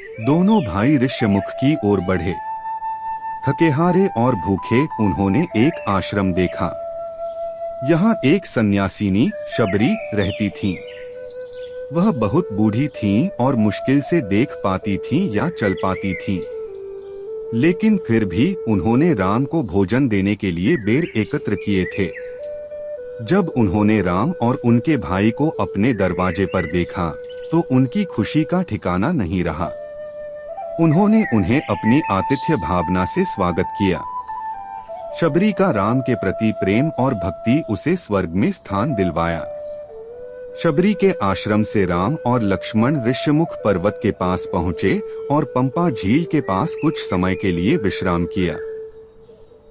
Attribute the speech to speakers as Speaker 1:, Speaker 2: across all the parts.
Speaker 1: दोनों भाई ऋष्यमुख की ओर बढ़े। थकेहारे और भूखे उन्होंने एक आश्रम देखा। यहाँ एक सन्यासिनी शबरी रहती थीं। वह बहुत बूढ़ी थीं और मुश्किल से देख पाती थीं या चल पाती थीं। लेकिन फिर भी उन्होंने राम को भोजन देने के लिए बेर एकत्र किए थे। जब उन्होंने राम और उनके भाई को अपने दरवाजे पर देखा तो उनकी खुशी का ठिकाना नहीं रहा। उन्होंने उन्हें अपनी आतिथ्य भावना से स्वागत किया। शबरी का राम के प्रति प्रेम और भक्ति उसे स्वर्ग में स्थान दिलवाया। शबरी के आश्रम से राम और लक्ष्मण ऋष्यमुख पर्वत के पास पहुँचे और पंपा झील के पास कुछ समय के लिए विश्राम किया।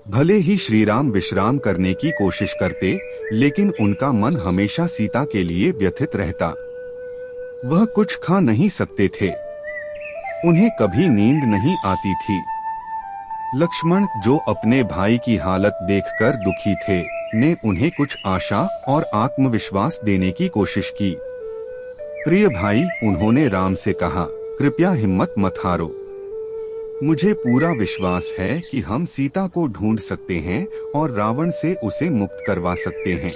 Speaker 1: भले ही श्री राम विश्राम करने की कोशिश करते, लेकिन उनका मन हमेशा सीता के लिए व्यथित रहता। वह कुछ खा नहीं सकते थे। उन्हें कभी नींद नहीं आती थी। लक्ष्मण, जो अपने भाई की हालत देखकर दुखी थे, ने उन्हें कुछ आशा और आत्मविश्वास देने की कोशिश की। प्रिय भाई, उन्होंने राम से कहा, कृपया हिम्मत मत हारो। मुझे पूरा विश्वास है कि हम सीता को ढूंढ सकते हैं और रावण से उसे मुक्त करवा सकते हैं।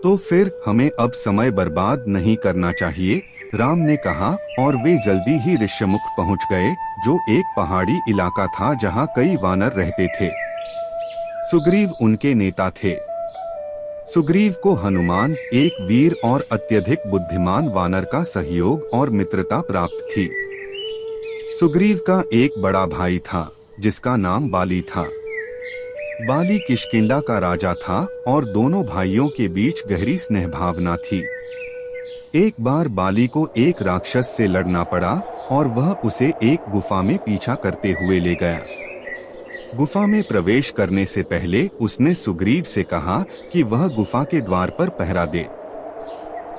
Speaker 1: तो फिर हमें अब समय बर्बाद नहीं करना चाहिए, राम ने कहा, और वे जल्दी ही ऋष्यमुख पहुंच गए, जो एक पहाड़ी इलाका था जहां कई वानर रहते थे। सुग्रीव उनके नेता थे। सुग्रीव को हनुमान, एक वीर और अत्यधिक बुद्धिमान वानर का सहयोग और मित्रता प्राप्त थी। सुग्रीव का एक बड़ा भाई था जिसका नाम बाली था। बाली किष्किंधा का राजा था और दोनों भाइयों के बीच गहरी स्नेह भावना थी। एक बार बाली को एक राक्षस से लड़ना पड़ा और वह उसे एक गुफा में पीछा करते हुए ले गया। गुफा में प्रवेश करने से पहले उसने सुग्रीव से कहा कि वह गुफा के द्वार पर पहरा दे।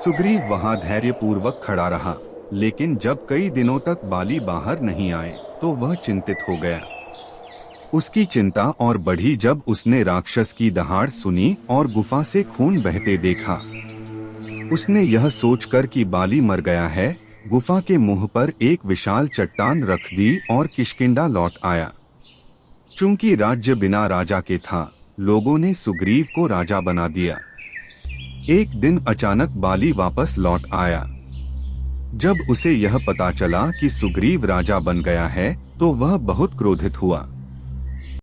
Speaker 1: सुग्रीव वहां धैर्यपूर्वक खड़ा रहा, लेकिन जब कई दिनों तक बाली बाहर नहीं आए तो वह चिंतित हो गया। उसकी चिंता और बढ़ी जब उसने राक्षस की दहाड़ सुनी और गुफा से खून बहते देखा। उसने यह सोचकर कि बाली मर गया है, गुफा के मुंह पर एक विशाल चट्टान रख दी और किष्किंधा लौट आया। चूंकि राज्य बिना राजा के था, लोगों ने सुग्रीव को राजा बना दिया। एक दिन अचानक बाली वापस लौट आया। जब उसे यह पता चला कि सुग्रीव राजा बन गया है, तो वह बहुत क्रोधित हुआ।